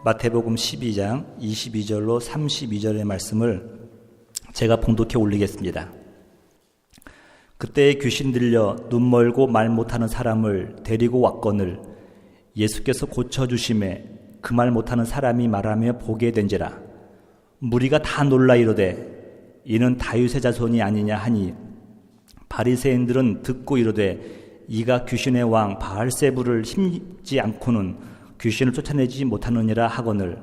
마태복음 12장 22절로 32절의 말씀을 제가 봉독해 올리겠습니다. 그때 귀신 들려 눈 멀고 말 못하는 사람을 데리고 왔거늘 예수께서 고쳐주심에 그 말 못하는 사람이 말하며 보게 된지라. 무리가 다 놀라 이르되 이는 다윗의 자손이 아니냐 하니 바리새인들은 듣고 이르되 이가 귀신의 왕 바알세불을 힘입지 않고는 귀신을 쫓아내지 못하느니라 하거늘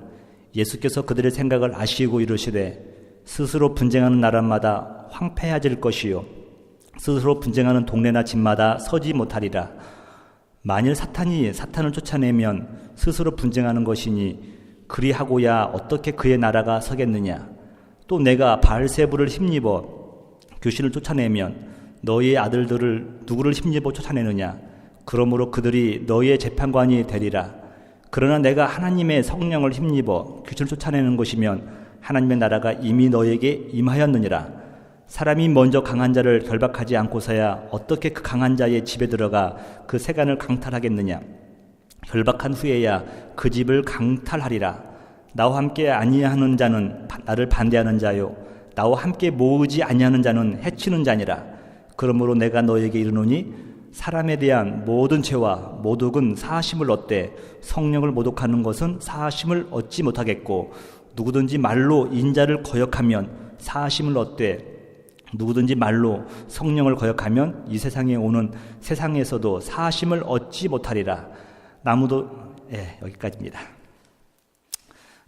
예수께서 그들의 생각을 아시고 이르시되 스스로 분쟁하는 나라마다 황폐해질 것이요 스스로 분쟁하는 동네나 집마다 서지 못하리라. 만일 사탄이 사탄을 쫓아내면 스스로 분쟁하는 것이니 그리하고야 어떻게 그의 나라가 서겠느냐. 또 내가 바알세불을 힘입어 귀신을 쫓아내면 너희의 아들들을 누구를 힘입어 쫓아내느냐. 그러므로 그들이 너희의 재판관이 되리라. 그러나 내가 하나님의 성령을 힘입어 귀신을 쫓아내는 것이면 하나님의 나라가 이미 너희에게 임하였느니라. 사람이 먼저 강한 자를 결박하지 않고서야 어떻게 그 강한 자의 집에 들어가 그 세간을 강탈하겠느냐. 결박한 후에야 그 집을 강탈하리라. 나와 함께 아니하는 자는 나를 반대하는 자요 나와 함께 모으지 아니하는 자는 해치는 자니라. 그러므로 내가 너희에게 이르노니 사람에 대한 모든 죄와 모독은 사하심을 얻되 성령을 모독하는 것은 사하심을 얻지 못하겠고 누구든지 말로 인자를 거역하면 사하심을 얻되 누구든지 말로 성령을 거역하면 이 세상에 오는 세상에서도 사하심을 얻지 못하리라. 여기까지입니다.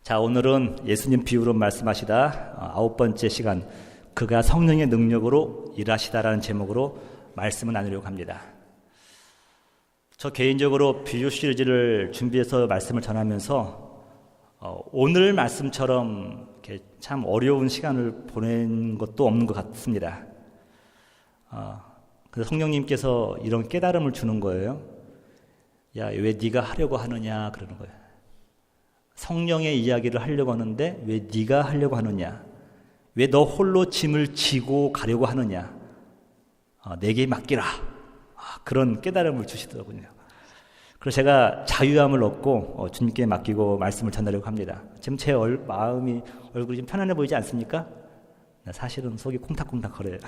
자, 오늘은 예수님 비유로 말씀하시다 9번째 시간 그가 성령의 능력으로 일하시다라는 제목으로 말씀을 나누려고 합니다. 저 개인적으로 비유 시리즈를 준비해서 말씀을 전하면서 오늘 말씀처럼 이렇게 참 어려운 시간을 보낸 것도 없는 것 같습니다. 그래서 성령님께서 이런 깨달음을 주는 거예요. 야, 왜 네가 하려고 하느냐 그러는 거예요. 성령의 이야기를 하려고 하는데 왜 네가 하려고 하느냐. 왜 너 홀로 짐을 지고 가려고 하느냐. 내게 맡기라. 그런 깨달음을 주시더군요. 그래서 제가 자유함을 얻고 주님께 맡기고 말씀을 전하려고 합니다. 지금 제 얼굴이 좀 편안해 보이지 않습니까? 사실은 속이 콩닥콩닥 거려요.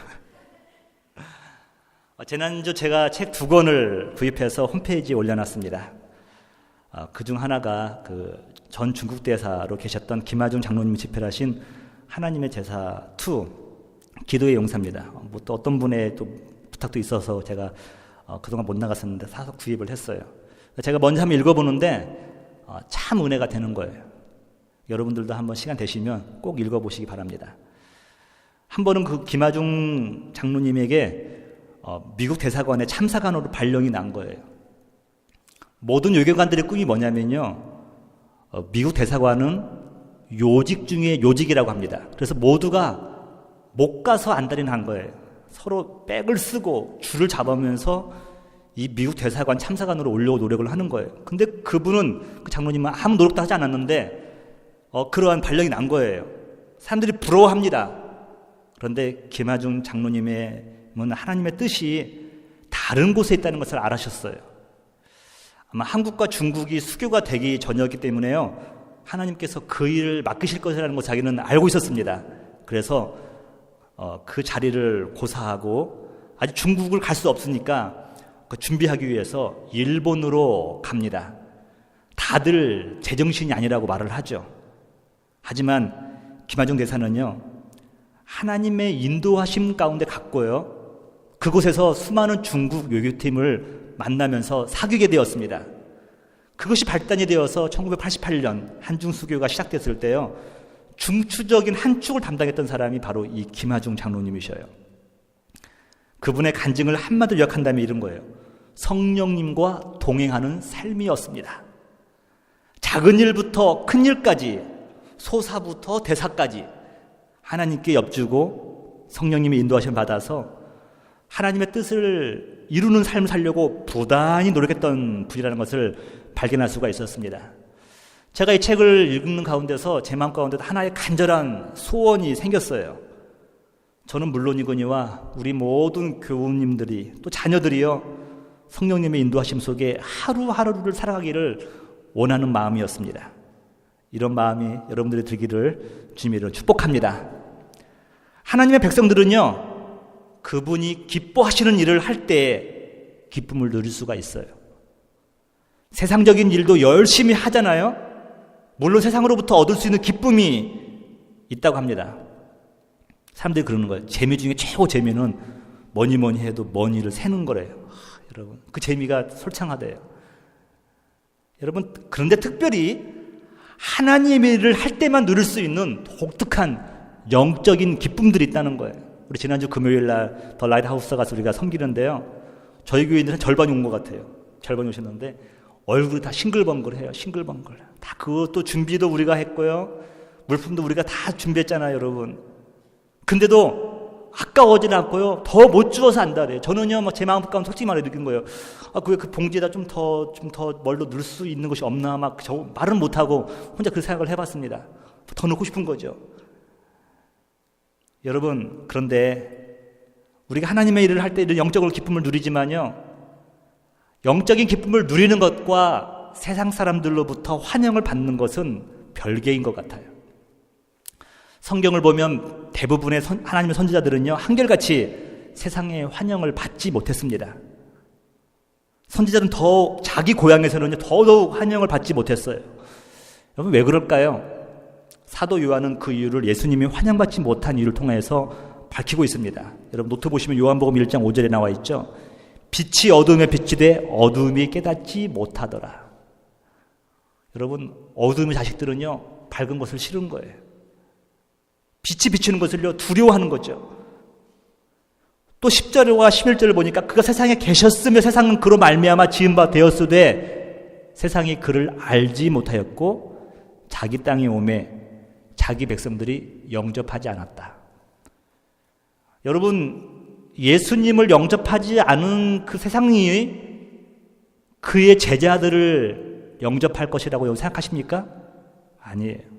지난주 제가 책 2권을 구입해서 홈페이지에 올려놨습니다. 그중 하나가 그 전 중국 대사로 계셨던 김하중 장로님이 집필하신 하나님의 제사 2 기도의 용사입니다. 또 어떤 분의 또 부탁도 있어서 제가 그동안 못 나갔었는데 사서 구입을 했어요. 제가 먼저 한번 읽어보는데 참 은혜가 되는 거예요. 여러분들도 한번 시간 되시면 꼭 읽어보시기 바랍니다. 한 번은 그 김하중 장로님에게 미국 대사관의 참사관으로 발령이 난 거예요. 모든 외교관들의 꿈이 뭐냐면요, 미국 대사관은 요직 중에 요직이라고 합니다. 그래서 모두가 못 가서 안달이 난 거예요. 서로 백을 쓰고 줄을 잡으면서 이 미국 대사관 참사관으로 올려고 노력을 하는 거예요. 근데 그분은, 그 장로님은 아무 노력도 하지 않았는데 그러한 발령이 난 거예요. 사람들이 부러워합니다. 그런데 김하중 장로님은 하나님의 뜻이 다른 곳에 있다는 것을 알으셨어요. 아마 한국과 중국이 수교가 되기 전이었기 때문에요, 하나님께서 그 일을 맡기실 것이라는 걸 자기는 알고 있었습니다. 그래서 그 자리를 고사하고 아직 중국을 갈 수 없으니까 그 준비하기 위해서 일본으로 갑니다. 다들 제정신이 아니라고 말을 하죠. 하지만 김하중 대사는요, 하나님의 인도하심 가운데 갔고요, 그곳에서 수많은 중국 외교팀을 만나면서 사귀게 되었습니다. 그것이 발단이 되어서 1988년 한중수교가 시작됐을 때요, 중추적인 한 축을 담당했던 사람이 바로 이 김하중 장로님이셔요. 그분의 간증을 한마디로 요약한다면 이런 거예요. 성령님과 동행하는 삶이었습니다. 작은 일부터 큰 일까지, 소사부터 대사까지 하나님께 엽주고 성령님의 인도하심을 받아서 하나님의 뜻을 이루는 삶을 살려고 부단히 노력했던 분이라는 것을 발견할 수가 있었습니다. 제가 이 책을 읽는 가운데서 제 마음 가운데 하나의 간절한 소원이 생겼어요. 저는 물론이거니와 우리 모든 교우님들이 또 자녀들이요, 성령님의 인도하심 속에 하루하루를 살아가기를 원하는 마음이었습니다. 이런 마음이 여러분들이 들기를 주님의 이름으로 축복합니다. 하나님의 백성들은요, 그분이 기뻐하시는 일을 할 때 기쁨을 누릴 수가 있어요. 세상적인 일도 열심히 하잖아요. 물론 세상으로부터 얻을 수 있는 기쁨이 있다고 합니다. 사람들이 그러는 거예요. 재미 중에 최고 재미는 뭐니 해도 먼 일을 새는 거래요. 여러분, 그 재미가 솔창하대요. 여러분, 그런데 특별히 하나님의 일을 할 때만 누릴 수 있는 독특한 영적인 기쁨들이 있다는 거예요. 우리 지난주 금요일 날 더 라이트하우스 가서 우리가 섬기는데요, 저희 교인들은 절반이 온 것 같아요. 절반이 오셨는데 얼굴이 다 싱글벙글해요. 싱글벙글. 다 그것도 준비도 우리가 했고요, 물품도 우리가 다 준비했잖아요, 여러분. 근데도 아까워지는 않고요, 더 못 주어서 안다래요. 저는요, 막 제 마음 가운데 솔직히 말해 느낀 거예요. 그 봉지에다 좀 더 멀로 넣을 수 있는 것이 없나, 막 말은 못하고 혼자 그 생각을 해봤습니다. 더 넣고 싶은 거죠. 여러분, 그런데 우리가 하나님의 일을 할 때 이런 영적으로 기쁨을 누리지만요, 영적인 기쁨을 누리는 것과 세상 사람들로부터 환영을 받는 것은 별개인 것 같아요. 성경을 보면 대부분의 하나님의 선지자들은요, 한결같이 세상의 환영을 받지 못했습니다. 선지자들은 더 자기 고향에서는요, 더더욱 환영을 받지 못했어요. 여러분, 왜 그럴까요? 사도 요한은 그 이유를 예수님이 환영받지 못한 이유를 통해서 밝히고 있습니다. 여러분, 노트 보시면 요한복음 1장 5절에 나와 있죠. 빛이 어둠에 비치되 어둠이 깨닫지 못하더라. 여러분, 어둠의 자식들은요, 밝은 것을 싫은 거예요. 빛이 비치는 것을요, 두려워하는 거죠. 또 10절과 11절을 보니까 그가 세상에 계셨으며 세상은 그로 말미암아 지은 바 되었으되 세상이 그를 알지 못하였고 자기 땅에 오매 자기 백성들이 영접하지 않았다. 여러분, 예수님을 영접하지 않은 그 세상이 그의 제자들을 영접할 것이라고 생각하십니까? 아니에요.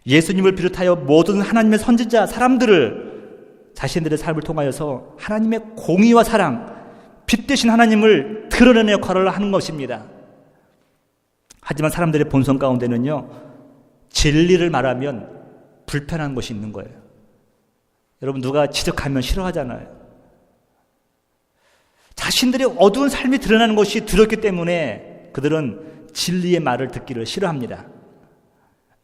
예수님을 비롯하여 모든 하나님의 선지자 사람들을 자신들의 삶을 통하여서 하나님의 공의와 사랑, 빛 되신 하나님을 드러내는 역할을 하는 것입니다. 하지만 사람들의 본성 가운데는요, 진리를 말하면 불편한 것이 있는 거예요. 여러분, 누가 지적하면 싫어하잖아요. 자신들의 어두운 삶이 드러나는 것이 두렵기 때문에 그들은 진리의 말을 듣기를 싫어합니다.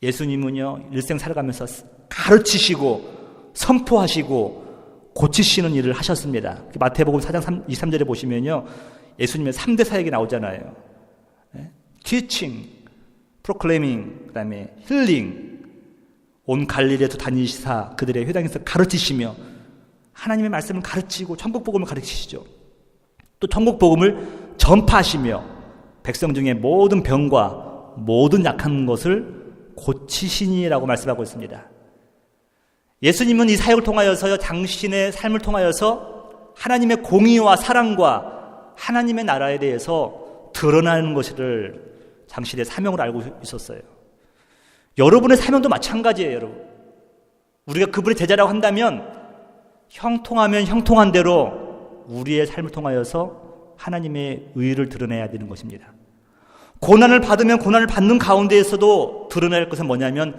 예수님은요, 일생 살아가면서 가르치시고 선포하시고 고치시는 일을 하셨습니다. 마태복음 4장 2, 3절에 보시면요, 예수님의 3대 사역이 나오잖아요. teaching, proclaiming, 그 다음에 healing, 온 갈릴리에도 다니시사 그들의 회당에서 가르치시며 하나님의 말씀을 가르치고 천국복음을 가르치시죠. 또 천국복음을 전파하시며 백성 중에 모든 병과 모든 약한 것을 고치시니라고 말씀하고 있습니다. 예수님은 이 사역을 통하여서요, 당신의 삶을 통하여서 하나님의 공의와 사랑과 하나님의 나라에 대해서 드러나는 것을 당신의 사명을 알고 있었어요. 여러분의 사명도 마찬가지예요, 여러분. 우리가 그분의 제자라고 한다면 형통하면 형통한 대로 우리의 삶을 통하여서 하나님의 의를 드러내야 되는 것입니다. 고난을 받으면 고난을 받는 가운데에서도 드러낼 것은 뭐냐면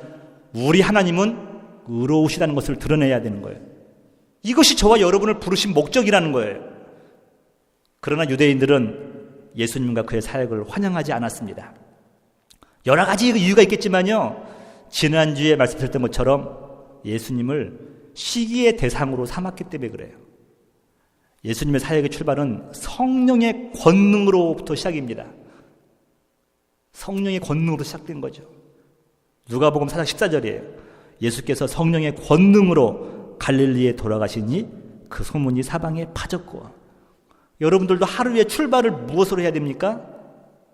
우리 하나님은 의로우시다는 것을 드러내야 되는 거예요. 이것이 저와 여러분을 부르신 목적이라는 거예요. 그러나 유대인들은 예수님과 그의 사역을 환영하지 않았습니다. 여러 가지 이유가 있겠지만요, 지난주에 말씀드렸던 것처럼 예수님을 시기의 대상으로 삼았기 때문에 그래요. 예수님의 사역의 출발은 성령의 권능으로부터 시작입니다. 성령의 권능으로 시작된 거죠. 누가복음 4장 14절이에요. 예수께서 성령의 권능으로 갈릴리에 돌아가시니 그 소문이 사방에 퍼졌고. 여러분들도 하루의 출발을 무엇으로 해야 됩니까?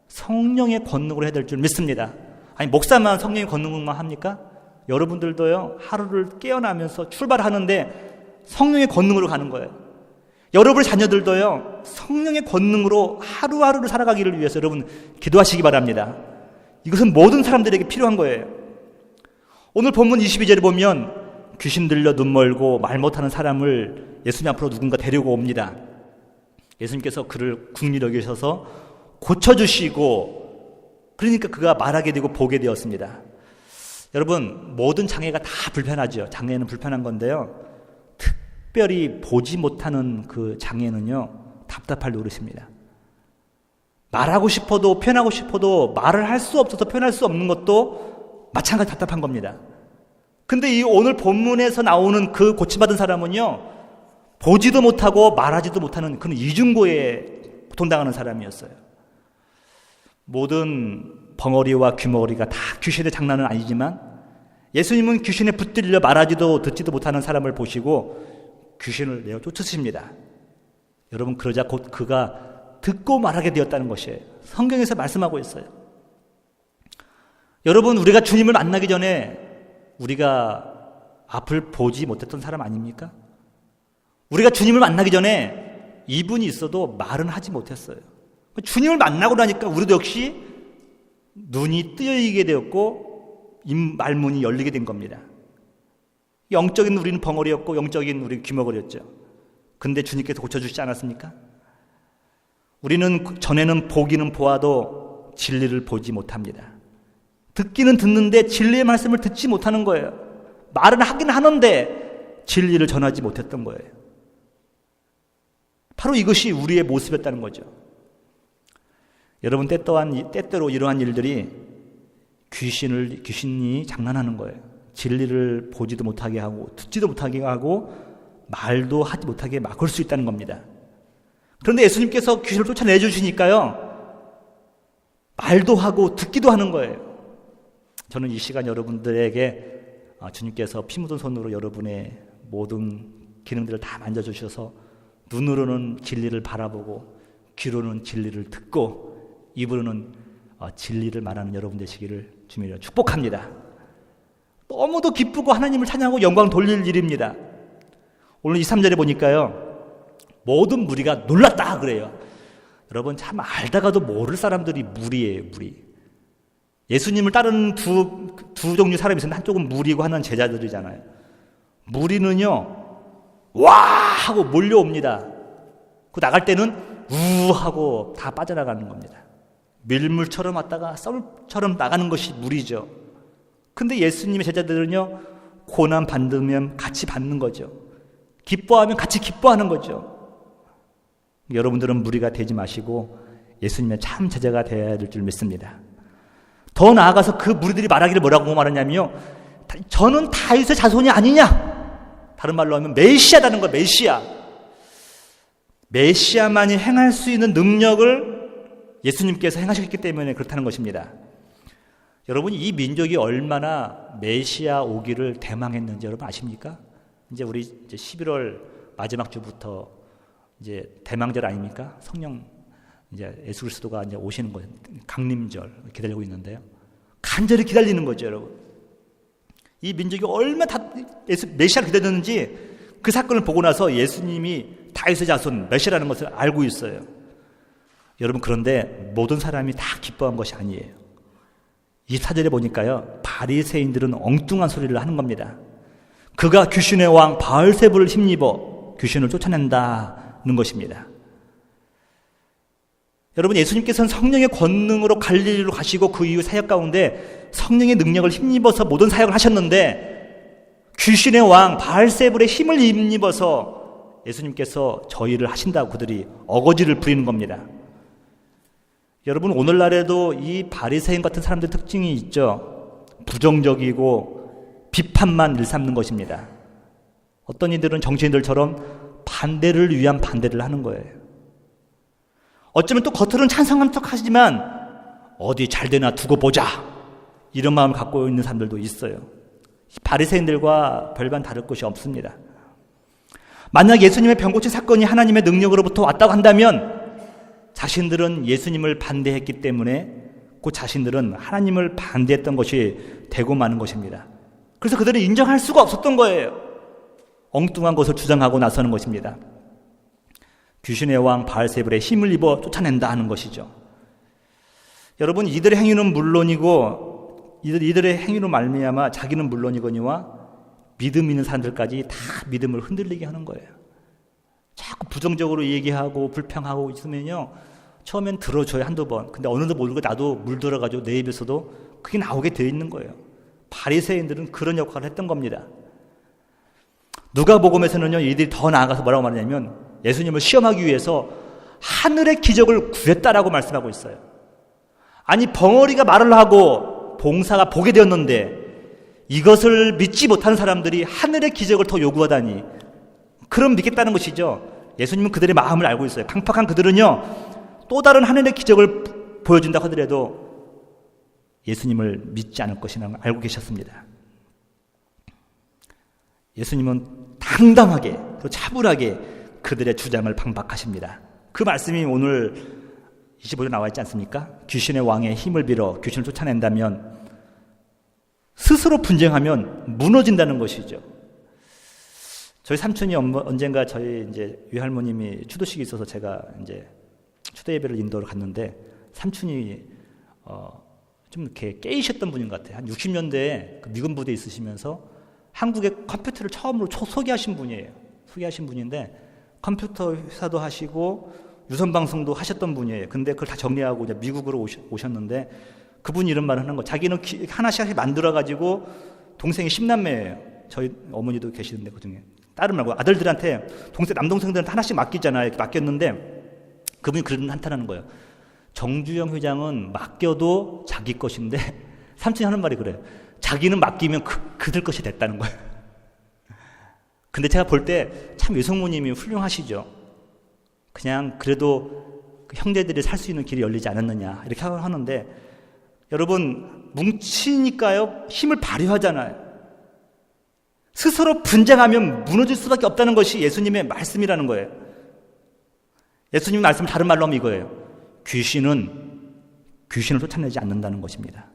성령의 권능으로 해야 될 줄 믿습니다. 아니, 목사만 성령의 권능만 합니까? 여러분들도요, 하루를 깨어나면서 출발하는데 성령의 권능으로 가는 거예요. 여러분 자녀들도요, 성령의 권능으로 하루하루를 살아가기를 위해서 여러분 기도하시기 바랍니다. 이것은 모든 사람들에게 필요한 거예요. 오늘 본문 22절에 보면 귀신 들려 눈 멀고 말 못하는 사람을 예수님 앞으로 누군가 데리고 옵니다. 예수님께서 그를 긍휼히 여기셔서 고쳐주시고 그러니까 그가 말하게 되고 보게 되었습니다. 여러분, 모든 장애가 다 불편하죠. 장애는 불편한 건데요, 특별히 보지 못하는 그 장애는요, 답답할 노릇입니다. 말하고 싶어도 표현하고 싶어도 말을 할 수 없어서 표현할 수 없는 것도 마찬가지 답답한 겁니다. 근데 이 오늘 본문에서 나오는 그 고침받은 사람은요, 보지도 못하고 말하지도 못하는 그런 이중고에 고통당하는 사람이었어요. 모든 벙어리와 귀머거리가 다 귀신의 장난은 아니지만 예수님은 귀신에 붙들려 말하지도 듣지도 못하는 사람을 보시고 귀신을 내어 쫓으십니다. 여러분, 그러자 곧 그가 듣고 말하게 되었다는 것이에요. 성경에서 말씀하고 있어요. 여러분, 우리가 주님을 만나기 전에 우리가 앞을 보지 못했던 사람 아닙니까? 우리가 주님을 만나기 전에 이분이 있어도 말은 하지 못했어요. 주님을 만나고 나니까 우리도 역시 눈이 뜨이게 되었고 말문이 열리게 된 겁니다. 영적인 우리는 벙어리였고 영적인 우리는 귀머거리였죠. 근데 주님께서 고쳐주시지 않았습니까? 우리는 전에는 보기는 보아도 진리를 보지 못합니다. 듣기는 듣는데 진리의 말씀을 듣지 못하는 거예요. 말은 하긴 하는데 진리를 전하지 못했던 거예요. 바로 이것이 우리의 모습이었다는 거죠. 여러분, 때때로 이러한 일들이 귀신이 장난하는 거예요. 진리를 보지도 못하게 하고 듣지도 못하게 하고 말도 하지 못하게 막을 수 있다는 겁니다. 그런데 예수님께서 귀신을 쫓아내 주시니까요, 말도 하고 듣기도 하는 거예요. 저는 이 시간 여러분들에게 주님께서 피 묻은 손으로 여러분의 모든 기능들을 다 만져주셔서 눈으로는 진리를 바라보고 귀로는 진리를 듣고 입으로는 진리를 말하는 여러분 되시기를 주님으로 축복합니다. 너무도 기쁘고 하나님을 찬양하고 영광 돌릴 일입니다. 오늘 23절에 보니까요, 모든 무리가 놀랐다 그래요. 여러분, 참 알다가도 모를 사람들이 무리예요, 무리. 예수님을 따르는 두 종류 사람이 있었는데 한쪽은 무리고 하나는 제자들이잖아요. 무리는요, 와 하고 몰려옵니다. 그 나갈 때는 우 하고 다 빠져나가는 겁니다. 밀물처럼 왔다가 썰처럼 나가는 것이 무리죠. 근데 예수님의 제자들은요, 고난 받으면 같이 받는 거죠. 기뻐하면 같이 기뻐하는 거죠. 여러분들은 무리가 되지 마시고 예수님의 참 제자가 되어야 될 줄 믿습니다. 더 나아가서 그 무리들이 말하기를 뭐라고 말하냐면요, 저는 다윗의 자손이 아니냐, 다른 말로 하면 메시아라는 거예요. 메시아만이 행할 수 있는 능력을 예수님께서 행하셨기 때문에 그렇다는 것입니다. 여러분, 이 민족이 얼마나 메시아 오기를 대망했는지 여러분 아십니까? 이제 우리 11월 마지막 주부터 이제 대망절 아닙니까? 성령 이제 예수 그리스도가 이제 오시는 거예요. 강림절 기다리고 있는데요. 간절히 기다리는 거죠, 여러분. 이 민족이 얼마나 메시아를 기다렸는지 그 사건을 보고 나서 예수님이 다윗의 자손 메시아라는 것을 알고 있어요. 여러분, 그런데 모든 사람이 다 기뻐한 것이 아니에요. 24절에 보니까요, 바리새인들은 엉뚱한 소리를 하는 겁니다. 그가 귀신의 왕 바알세불을 힘입어 귀신을 쫓아낸다는 것입니다. 여러분, 예수님께서는 성령의 권능으로 갈릴리로 가시고 그 이후 사역 가운데 성령의 능력을 힘입어서 모든 사역을 하셨는데 귀신의 왕 바알세불의 힘을 힘입어서 예수님께서 저희를 하신다고 그들이 어거지를 부리는 겁니다. 여러분, 오늘날에도 이 바리새인 같은 사람들 특징이 있죠. 부정적이고 비판만 일삼는 것입니다. 어떤 이들은 정치인들처럼 반대를 위한 반대를 하는 거예요. 어쩌면 또 겉으로는 찬성하는 척 하지만 어디 잘 되나 두고 보자, 이런 마음을 갖고 있는 사람들도 있어요. 바리새인들과 별반 다를 것이 없습니다. 만약 예수님의 병고침 사건이 하나님의 능력으로부터 왔다고 한다면 자신들은 예수님을 반대했기 때문에 그 자신들은 하나님을 반대했던 것이 되고 마는 것입니다. 그래서 그들은 인정할 수가 없었던 거예요. 엉뚱한 것을 주장하고 나서는 것입니다. 귀신의 왕 바알세불의 힘을 입어 쫓아낸다 하는 것이죠. 여러분, 이들의 행위는 물론이고 이들의 행위로 말미암아 자기는 물론이거니와 믿음 있는 사람들까지 다 믿음을 흔들리게 하는 거예요. 자꾸 부정적으로 얘기하고 불평하고 있으면요, 처음엔 들어줘요, 한두 번. 근데 어느덧 모르고 나도 물들어가지고 내 입에서도 그게 나오게 되어 있는 거예요. 바리새인들은 그런 역할을 했던 겁니다. 누가복음에서는요, 이들이 더 나아가서 뭐라고 말하냐면 예수님을 시험하기 위해서 하늘의 기적을 구했다라고 말씀하고 있어요. 아니, 벙어리가 말을 하고 봉사가 보게 되었는데 이것을 믿지 못하는 사람들이 하늘의 기적을 더 요구하다니, 그럼 믿겠다는 것이죠. 예수님은 그들의 마음을 알고 있어요. 강팍한 그들은요, 또 다른 하늘의 기적을 보여준다고 하더라도 예수님을 믿지 않을 것이라는 걸 알고 계셨습니다. 예수님은 당당하게 또 차분하게 그들의 주장을 반박하십니다. 그 말씀이 오늘 25절 나와 있지 않습니까? 귀신의 왕의 힘을 빌어 귀신을 쫓아낸다면, 스스로 분쟁하면 무너진다는 것이죠. 저희 삼촌이 언젠가 저희 이제 외할머님이 추도식이 있어서 제가 이제 추도 예배를 인도를 갔는데, 삼촌이 좀 이렇게 깨이셨던 분인 것 같아요. 한 60년대에 그 미군 부대에 있으시면서 한국에 컴퓨터를 처음으로 소개하신 분이에요. 소개하신 분인데 컴퓨터 회사도 하시고 유선방송도 하셨던 분이에요. 근데 그걸 다 정리하고 이제 미국으로 오셨는데, 그분이 이런 말을 하는 거, 자기는 하나씩 만들어가지고, 동생이 10남매예요. 저희 어머니도 계시는데 그중에 딸은 말고 아들들한테, 남동생들한테 하나씩 맡기잖아요. 이렇게 맡겼는데 그분이 그런 한탄하는 거예요. 정주영 회장은 맡겨도 자기 것인데, 삼촌이 하는 말이 그래요. 자기는 맡기면 그들 것이 됐다는 거예요. 근데 제가 볼 때 참 외숙모님이 훌륭하시죠. 그냥 그래도 그 형제들이 살 수 있는 길이 열리지 않았느냐 이렇게 하는데, 여러분, 뭉치니까요 힘을 발휘하잖아요. 스스로 분쟁하면 무너질 수밖에 없다는 것이 예수님의 말씀이라는 거예요. 예수님의 말씀 다른 말로 하면 이거예요. 귀신을 쫓아내지 않는다는 것입니다.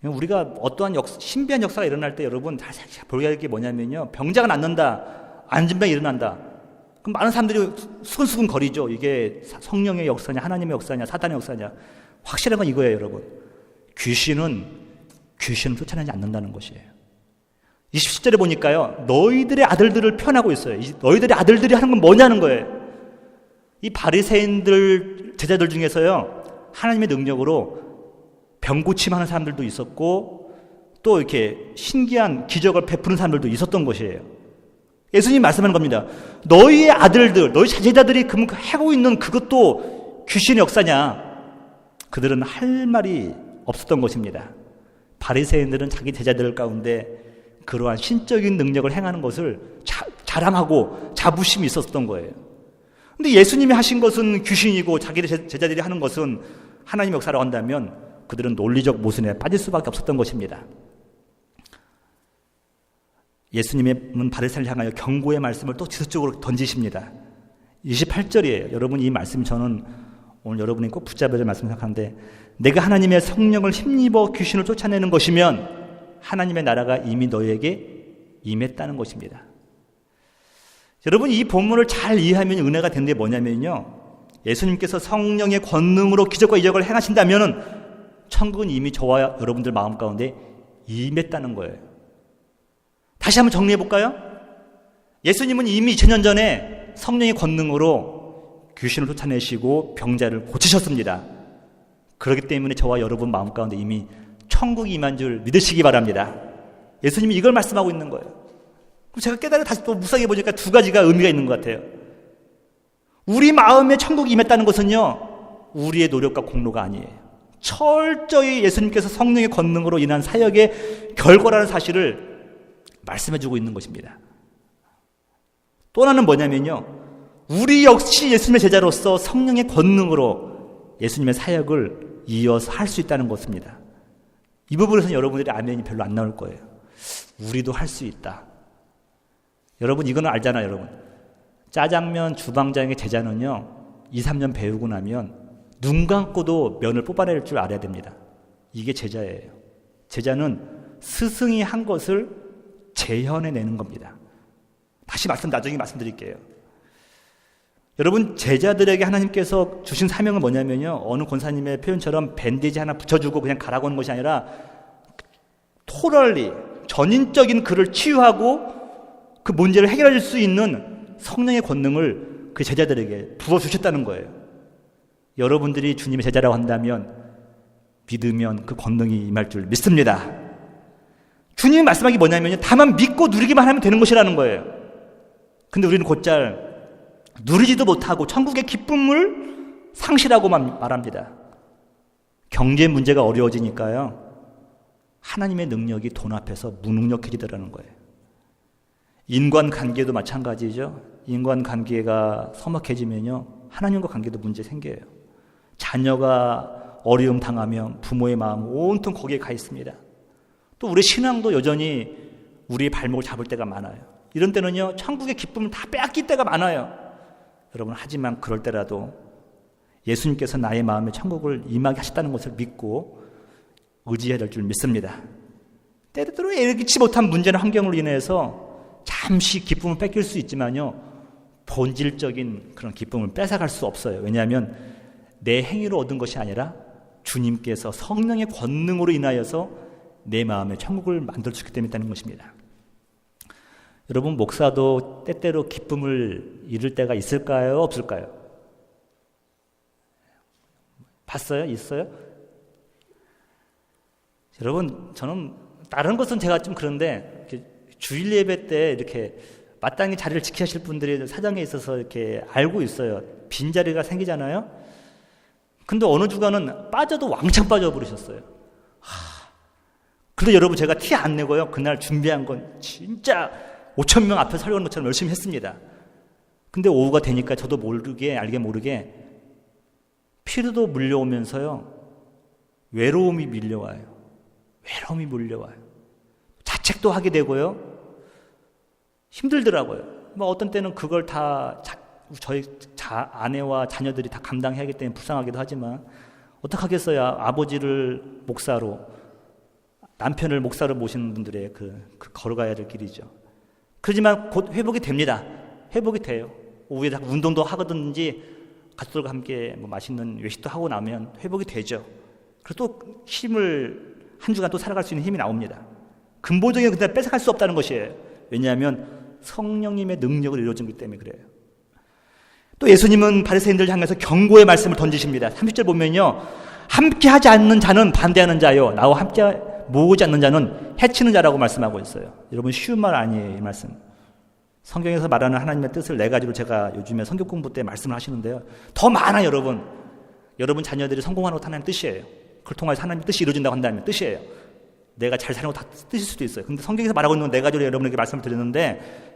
우리가 어떠한 신비한 역사가 일어날 때 여러분 잘 보여야 할 게 뭐냐면요, 병자가 낫는다, 안진병이 일어난다, 그럼 많은 사람들이 수근수근 거리죠. 이게 성령의 역사냐, 하나님의 역사냐, 사단의 역사냐. 확실한 건 이거예요, 여러분. 귀신을 쫓아내지 않는다는 것이에요. 27절에 보니까요, 너희들의 아들들을 표현하고 있어요. 너희들의 아들들이 하는 건 뭐냐는 거예요. 이 바리새인들 제자들 중에서요, 하나님의 능력으로 병 고침하는 사람들도 있었고, 또 이렇게 신기한 기적을 베푸는 사람들도 있었던 것이에요. 예수님이 말씀하는 겁니다. 너희의 아들들, 너희 제자들이 하고 있는 그것도 귀신의 역사냐? 그들은 할 말이 없었던 것입니다. 바리새인들은 자기 제자들 가운데 그러한 신적인 능력을 행하는 것을 자랑하고 자부심이 있었던 거예요. 근데 예수님이 하신 것은 귀신이고 자기 제자들이 하는 것은 하나님의 역사라고 한다면 그들은 논리적 모순에 빠질 수밖에 없었던 것입니다. 예수님은 바리새인을 향하여 경고의 말씀을 또 지속적으로 던지십니다. 28절이에요. 여러분, 이 말씀 저는 오늘 여러분이 꼭 붙잡아야 될 말씀 생각하는데, 내가 하나님의 성령을 힘입어 귀신을 쫓아내는 것이면 하나님의 나라가 이미 너희에게 임했다는 것입니다. 여러분, 이 본문을 잘 이해하면 은혜가 되는 게 뭐냐면요, 예수님께서 성령의 권능으로 기적과 이적을 행하신다면 천국은 이미 저와 여러분들 마음 가운데 임했다는 거예요. 다시 한번 정리해 볼까요? 예수님은 이미 2000년 전에 성령의 권능으로 귀신을 쫓아내시고 병자를 고치셨습니다. 그렇기 때문에 저와 여러분 마음 가운데 이미 천국이 임한 줄 믿으시기 바랍니다. 예수님이 이걸 말씀하고 있는 거예요. 제가 깨달아 다시 또 묵상해 보니까 두 가지가 의미가 있는 것 같아요. 우리 마음에 천국이 임했다는 것은요, 우리의 노력과 공로가 아니에요. 철저히 예수님께서 성령의 권능으로 인한 사역의 결과라는 사실을 말씀해주고 있는 것입니다. 또 하나는 뭐냐면요, 우리 역시 예수님의 제자로서 성령의 권능으로 예수님의 사역을 이어서 할 수 있다는 것입니다. 이 부분에서는 여러분들의 아멘이 별로 안 나올 거예요. 우리도 할 수 있다. 여러분, 이거는 알잖아요. 여러분, 짜장면 주방장의 제자는요, 2, 3년 배우고 나면 눈 감고도 면을 뽑아낼 줄 알아야 됩니다. 이게 제자예요. 제자는 스승이 한 것을 재현해내는 겁니다. 다시 나중에 말씀드릴게요. 여러분, 제자들에게 하나님께서 주신 사명은 뭐냐면요, 어느 권사님의 표현처럼 밴디지 하나 붙여주고 그냥 가라고 하는 것이 아니라 토럴리, 전인적인 그를 치유하고 그 문제를 해결해 줄 수 있는 성령의 권능을 그 제자들에게 부어주셨다는 거예요. 여러분들이 주님의 제자라고 한다면 믿으면 그 권능이 임할 줄 믿습니다. 주님이 말씀하기 뭐냐면요, 다만 믿고 누리기만 하면 되는 것이라는 거예요. 근데 우리는 곧잘 누리지도 못하고 천국의 기쁨을 상실하고만 말합니다. 경제 문제가 어려워지니까요, 하나님의 능력이 돈 앞에서 무능력해지더라는 거예요. 인간관계도 마찬가지죠. 인간관계가 서먹해지면요, 하나님과 관계도 문제 생겨요. 자녀가 어려움 당하면 부모의 마음 온통 거기에 가 있습니다. 또 우리 신앙도 여전히 우리의 발목을 잡을 때가 많아요. 이런 때는요, 천국의 기쁨을 다 빼앗길 때가 많아요. 여러분, 하지만 그럴 때라도 예수님께서 나의 마음에 천국을 임하게 하셨다는 것을 믿고 의지해야 될 줄 믿습니다. 때때로 예기치 못한 문제나 환경으로 인해서 잠시 기쁨을 뺏길 수 있지만요, 본질적인 그런 기쁨을 뺏어갈 수 없어요. 왜냐하면 내 행위로 얻은 것이 아니라 주님께서 성령의 권능으로 인하여서 내 마음에 천국을 만들 수 있기 때문이라는 것입니다. 여러분, 목사도 때때로 기쁨을 잃을 때가 있을까요? 없을까요? 봤어요? 있어요? 여러분, 저는 다른 것은 제가 좀 그런데 주일 예배 때 이렇게 마땅히 자리를 지켜야 하실 분들이 사정에 있어서 이렇게 알고 있어요. 빈자리가 생기잖아요. 근데 어느 주간은 빠져도 왕창 빠져버리셨어요. 그래도 여러분, 제가 티 안 내고요, 그날 준비한 건 진짜 5,000명 앞에 설교하는 것처럼 열심히 했습니다. 근데 오후가 되니까 저도 모르게, 알게 모르게 피로도 물려오면서요, 외로움이 밀려와요. 외로움이 몰려와요. 자책도 하게 되고요, 힘들더라고요. 뭐 어떤 때는 그걸 다 저희 아내와 자녀들이 다 감당해야 하기 때문에 불쌍하기도 하지만 어떡하겠어요. 아버지를 목사로, 남편을 목사로 모시는 분들의 그 걸어가야 될 길이죠. 그렇지만 곧 회복이 됩니다. 회복이 돼요. 오후에 운동도 하거든지 가족들과 함께 뭐 맛있는 외식도 하고 나면 회복이 되죠. 그리고 또 힘을 한 주간 또 살아갈 수 있는 힘이 나옵니다. 근본적인 그냥 뺏어갈 수 없다는 것이에요. 왜냐하면 성령님의 능력을 이루어진 것 때문에 그래요. 또 예수님은 바리새인들 향해서 경고의 말씀을 던지십니다. 30절 보면요, 함께 하지 않는 자는 반대하는 자요, 나와 함께 모으지 않는 자는 해치는 자라고 말씀하고 있어요. 여러분, 쉬운 말 아니에요, 이 말씀. 성경에서 말하는 하나님의 뜻을 4가지로 제가 요즘에 성경 공부 때 말씀을 하시는데요, 더 많아요. 여러분 자녀들이 성공하는 것도 하나님의 뜻이에요. 그걸 통해서 하나님의 뜻이 이루어진다고 한다면 뜻이에요. 내가 잘 사는 것 다 뜻일 수도 있어요. 근데 성경에서 말하고 있는 건 4가지로 여러분에게 말씀을 드렸는데,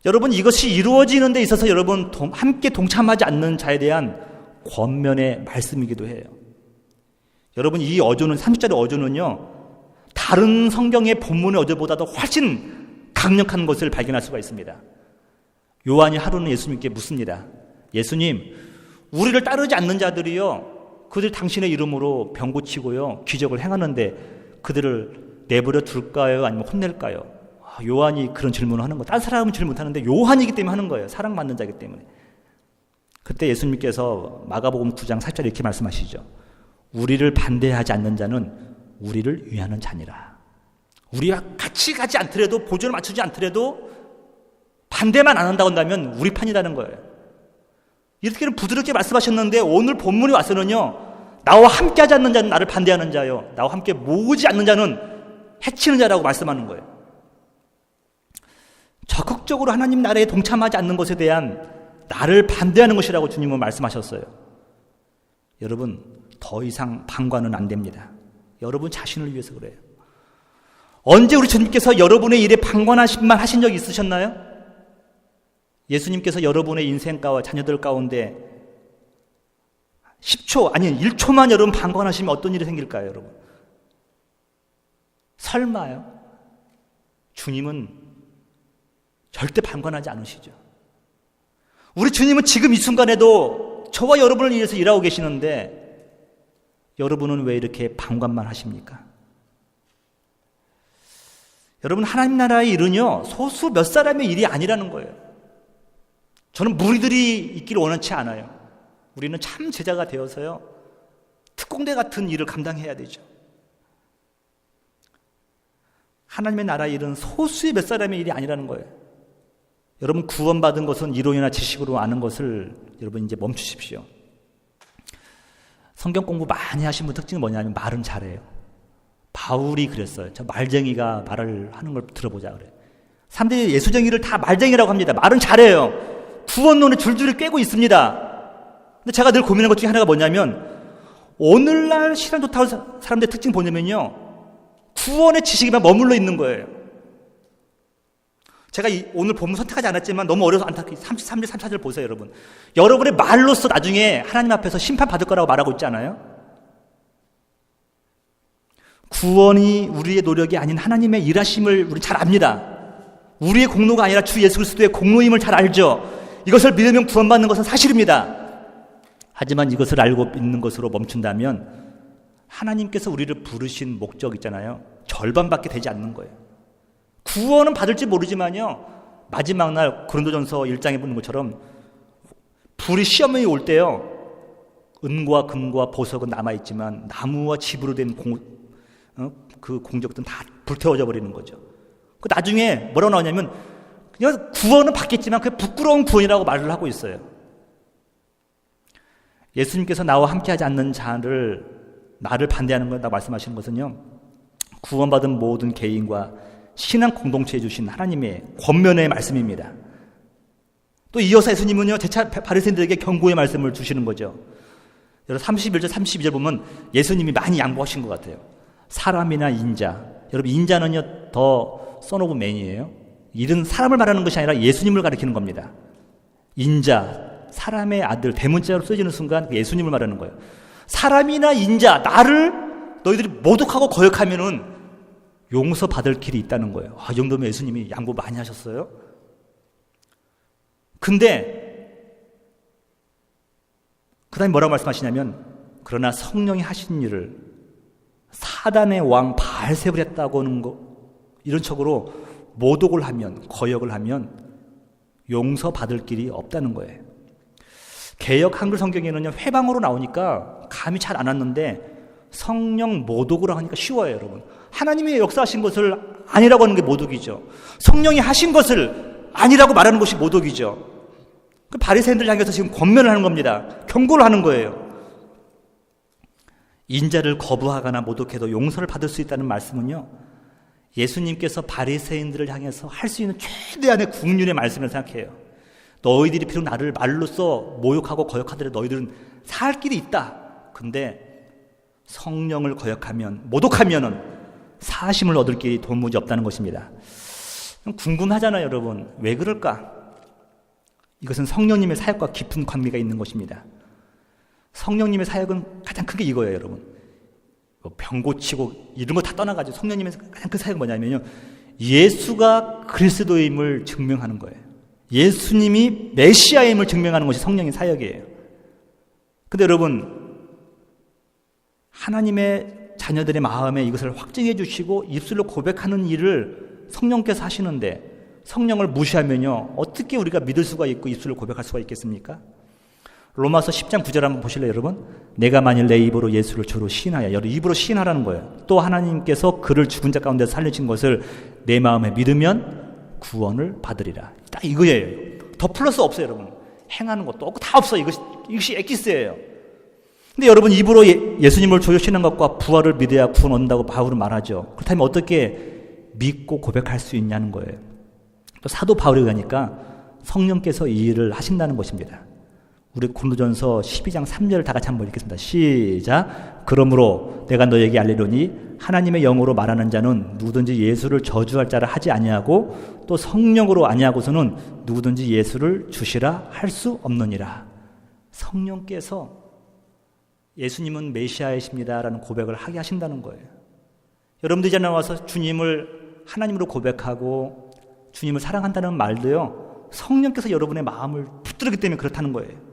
여러분, 이것이 이루어지는 데 있어서 여러분 함께 동참하지 않는 자에 대한 권면의 말씀이기도 해요. 여러분, 이 어조는, 30절의 어조는요, 다른 성경의 본문의 어조보다도 훨씬 강력한 것을 발견할 수가 있습니다. 요한이 하루는 예수님께 묻습니다. 예수님, 우리를 따르지 않는 자들이요, 그들 당신의 이름으로 병 고치고요, 기적을 행하는데 그들을 내버려 둘까요? 아니면 혼낼까요? 요한이 그런 질문을 하는 거예요. 다른 사람은 질문 못하는데 요한이기 때문에 하는 거예요. 사랑받는 자이기 때문에. 그때 예수님께서 마가복음 9장 4절에 이렇게 말씀하시죠. 우리를 반대하지 않는 자는 우리를 위하는 자니라. 우리와 같이 가지 않더라도, 보조를 맞추지 않더라도 반대만 안 한다고 한다면 우리 편이라는 거예요. 이렇게는 부드럽게 말씀하셨는데, 오늘 본문에 와서는요, 나와 함께 하지 않는 자는 나를 반대하는 자요, 나와 함께 모으지 않는 자는 해치는 자라고 말씀하는 거예요. 적극적으로 하나님 나라에 동참하지 않는 것에 대한 나를 반대하는 것이라고 주님은 말씀하셨어요. 여러분, 더 이상 방관은 안 됩니다. 여러분 자신을 위해서 그래요. 언제 우리 주님께서 여러분의 일에 방관하신만 하신 적이 있으셨나요? 예수님께서 여러분의 인생가와 자녀들 가운데 10초, 아니 1초만 여러분 방관하시면 어떤 일이 생길까요, 여러분? 설마요? 주님은 절대 방관하지 않으시죠. 우리 주님은 지금 이 순간에도 저와 여러분을 위해서 일하고 계시는데, 여러분은 왜 이렇게 방관만 하십니까? 여러분, 하나님 나라의 일은요, 소수 몇 사람의 일이 아니라는 거예요. 저는 무리들이 있기를 원치 않아요. 우리는 참 제자가 되어서요, 특공대 같은 일을 감당해야 되죠. 하나님의 나라의 일은 소수의 몇 사람의 일이 아니라는 거예요. 여러분, 구원받은 것은 이론이나 지식으로 아는 것을 여러분 이제 멈추십시오. 성경 공부 많이 하신 분 특징은 뭐냐면 말은 잘해요. 바울이 그랬어요. 저 말쟁이가 말을 하는 걸 들어보자 그래. 사람들이 예수쟁이를 다 말쟁이라고 합니다. 말은 잘해요. 구원론에 줄줄이 꿰고 있습니다. 근데 제가 늘 고민한 것 중에 하나가 뭐냐면 오늘날 신앙 좋다고 사람들의 특징 뭐냐면요, 구원의 지식에만 머물러 있는 거예요. 제가 오늘 본문 선택하지 않았지만 너무 어려서 안타깝게 33절 34절 보세요. 여러분, 여러분의 말로써 나중에 하나님 앞에서 심판받을 거라고 말하고 있지 않아요? 구원이 우리의 노력이 아닌 하나님의 일하심을 우리 잘 압니다. 우리의 공로가 아니라 주 예수 그리스도의 공로임을 잘 알죠. 이것을 믿으면 구원받는 것은 사실입니다. 하지만 이것을 알고 믿는 것으로 멈춘다면 하나님께서 우리를 부르신 목적 있잖아요, 절반밖에 되지 않는 거예요. 구원은 받을지 모르지만요, 마지막 날 고린도전서 1장에 보는 것처럼 불이 시험이 올 때요, 은과 금과 보석은 남아있지만 나무와 집으로 된 그 공적들은 다 불태워져 버리는 거죠. 그 나중에 뭐라고 나오냐면 그냥 구원은 받겠지만 그게 부끄러운 구원이라고 말을 하고 있어요. 예수님께서 나와 함께하지 않는 자를, 나를 반대하는 거라고 말씀하시는 것은요, 구원받은 모든 개인과 신앙 공동체에 주신 하나님의 권면의 말씀입니다. 또 이어서 예수님은요, 재차 바리새인들에게 경고의 말씀을 주시는 거죠. 여러분 31절 32절 보면 예수님이 많이 양보하신 것 같아요. 사람이나 인자, 여러분 인자는요 더 son of man이에요. 이런 사람을 말하는 것이 아니라 예수님을 가리키는 겁니다. 인자, 사람의 아들, 대문자로 쓰여지는 순간 예수님을 말하는 거예요. 사람이나 인자, 나를 너희들이 모독하고 거역하면은 용서받을 길이 있다는 거예요. 이 정도면 예수님이 양보 많이 하셨어요. 근데 그 다음에 뭐라고 말씀하시냐면, 그러나 성령이 하신 일을 사단의 왕 바알세불이 했다고 하는 거, 이런 척으로 모독을 하면, 거역을 하면 용서받을 길이 없다는 거예요. 개역 한글 성경에는요, 회방으로 나오니까 감이 잘 안 왔는데 성령 모독으로 하니까 쉬워요. 여러분, 하나님이 역사하신 것을 아니라고 하는 게 모독이죠. 성령이 하신 것을 아니라고 말하는 것이 모독이죠. 그 바리새인들 향해서 지금 권면을 하는 겁니다. 경고를 하는 거예요. 인자를 거부하거나 모독해도 용서를 받을 수 있다는 말씀은요, 예수님께서 바리새인들을 향해서 할 수 있는 최대한의 국륜의 말씀을 생각해요. 너희들이 비록 나를 말로써 모욕하고 거역하더라도 너희들은 살 길이 있다. 근데 성령을 거역하면, 모독하면은 사심을 얻을 길이 도무지 없다는 것입니다. 궁금하잖아요, 여러분. 왜 그럴까? 이것은 성령님의 사역과 깊은 관계가 있는 것입니다. 성령님의 사역은 가장 크게 이거예요, 여러분. 병 고치고 이런 거 다 떠나가지고 성령님의 가장 큰 사역은 뭐냐면요, 예수가 그리스도임을 증명하는 거예요. 예수님이 메시아임을 증명하는 것이 성령의 사역이에요. 근데 여러분, 하나님의 자녀들의 마음에 이것을 확증해 주시고 입술로 고백하는 일을 성령께서 하시는데, 성령을 무시하면요, 어떻게 우리가 믿을 수가 있고 입술로 고백할 수가 있겠습니까? 로마서 10장 9절 한번 보실래요, 여러분? 내가 만일 내 입으로 예수를 주로 시인하여, 여러분 입으로 시인하라는 거예요. 또 하나님께서 그를 죽은 자 가운데서 살리신 것을 내 마음에 믿으면 구원을 받으리라. 딱 이거예요. 더 플러스 없어요, 여러분. 행하는 것도 없고 다 없어요. 이것이 엑기스예요. 근데 여러분, 입으로 예수님을 조여시는 것과 부활을 믿어야 구원 얻는다고 바울은 말하죠. 그렇다면 어떻게 믿고 고백할 수 있냐는 거예요. 또 사도 바울이 그러니까 성령께서 이 일을 하신다는 것입니다. 우리 고린도전서 12장 3절을 다 같이 한번 읽겠습니다. 시작. 그러므로 내가 너에게 알리노니 하나님의 영으로 말하는 자는 누구든지 예수를 저주할 자를 하지 아니하고 또 성령으로 아니하고서는 누구든지 예수를 주시라 할 수 없느니라. 성령께서 예수님은 메시아이십니다라는 고백을 하게 하신다는 거예요. 여러분들 이제 나와서 주님을 하나님으로 고백하고 주님을 사랑한다는 말도요, 성령께서 여러분의 마음을 붙들기 때문에 그렇다는 거예요.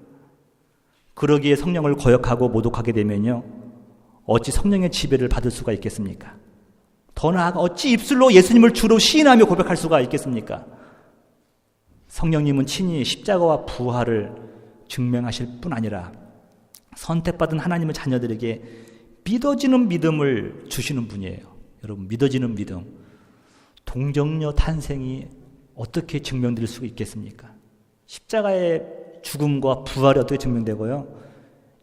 그러기에 성령을 거역하고 모독하게 되면요, 어찌 성령의 지배를 받을 수가 있겠습니까? 더 나아가 어찌 입술로 예수님을 주로 시인하며 고백할 수가 있겠습니까? 성령님은 친히 십자가와 부활을 증명하실 뿐 아니라 선택받은 하나님의 자녀들에게 믿어지는 믿음을 주시는 분이에요. 여러분, 믿어지는 믿음, 동정녀 탄생이 어떻게 증명될 수 있겠습니까? 십자가의 죽음과 부활이 어떻게 증명되고요,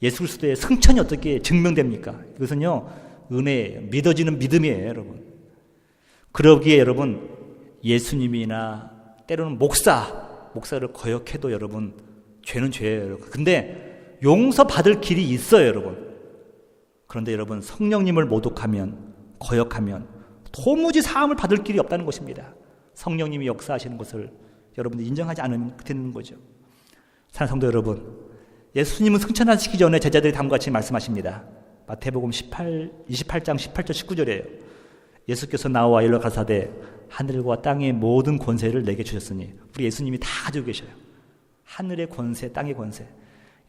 예수 그리스도의 승천이 어떻게 증명됩니까? 이것은요, 은혜, 믿어지는 믿음이에요, 여러분. 그러기에 여러분, 예수님이나 때로는 목사를 거역해도 여러분, 죄는 죄예요, 여러분. 근데 용서받을 길이 있어요, 여러분. 그런데 여러분, 성령님을 모독하면, 거역하면 도무지 사함을 받을 길이 없다는 것입니다. 성령님이 역사하시는 것을 여러분들이 인정하지 않으면 되는 거죠. 사랑하는 성도 여러분, 예수님은 승천하시기 전에 제자들이 다음과 같이 말씀하십니다. 마태복음 28장 18절 19절이에요. 예수께서 나와 일러 가사대 하늘과 땅의 모든 권세를 내게 주셨으니, 우리 예수님이 다 가지고 계셔요. 하늘의 권세, 땅의 권세.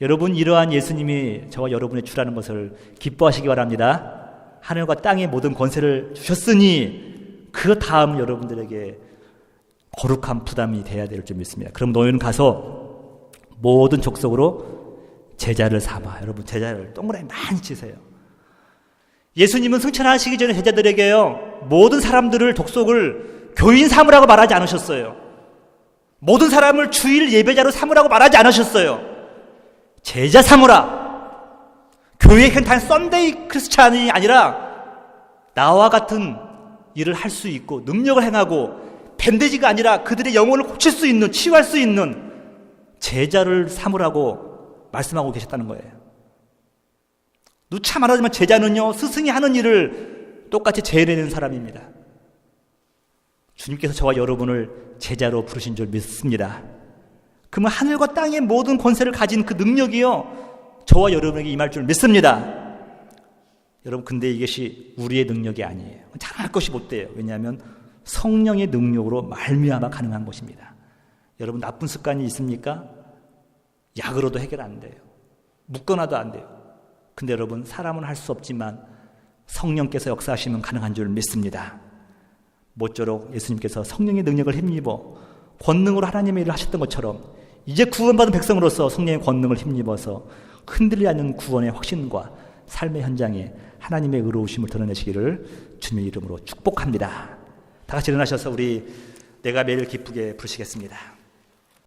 여러분, 이러한 예수님이 저와 여러분의 주라는 것을 기뻐하시기 바랍니다. 하늘과 땅의 모든 권세를 주셨으니 그 다음 여러분들에게 거룩한 부담이 돼야 될 줄 믿습니다. 그럼 너희는 가서 모든 족속으로 제자를 삼아. 여러분, 제자를 동그라미 많이 치세요. 예수님은 승천하시기 전에 제자들에게요, 모든 사람들을 족속을 교인 삼으라고 말하지 않으셨어요. 모든 사람을 주일 예배자로 삼으라고 말하지 않으셨어요. 제자 삼으라. 교회 행탄 썬데이 크리스찬이 아니라 나와 같은 일을 할 수 있고 능력을 행하고 밴드지가 아니라 그들의 영혼을 고칠 수 있는, 치유할 수 있는 제자를 삼으라고 말씀하고 계셨다는 거예요. 누차 말하지만 제자는요, 스승이 하는 일을 똑같이 재해내는 사람입니다. 주님께서 저와 여러분을 제자로 부르신 줄 믿습니다. 그러면 하늘과 땅의 모든 권세를 가진 그 능력이요, 저와 여러분에게 임할 줄 믿습니다. 여러분, 근데 이것이 우리의 능력이 아니에요. 잘할 것이 못 돼요. 왜냐하면 성령의 능력으로 말미암아 가능한 것입니다. 여러분, 나쁜 습관이 있습니까? 약으로도 해결 안 돼요. 묶어놔도 안 돼요. 근데 여러분, 사람은 할 수 없지만 성령께서 역사하시면 가능한 줄 믿습니다. 모쪼록 예수님께서 성령의 능력을 힘입어 권능으로 하나님의 일을 하셨던 것처럼 이제 구원받은 백성으로서 성령의 권능을 힘입어서 흔들리지 않는 구원의 확신과 삶의 현장에 하나님의 의로우심을 드러내시기를 주님의 이름으로 축복합니다. 다 같이 일어나셔서 우리 내가 매일 기쁘게 부르시겠습니다.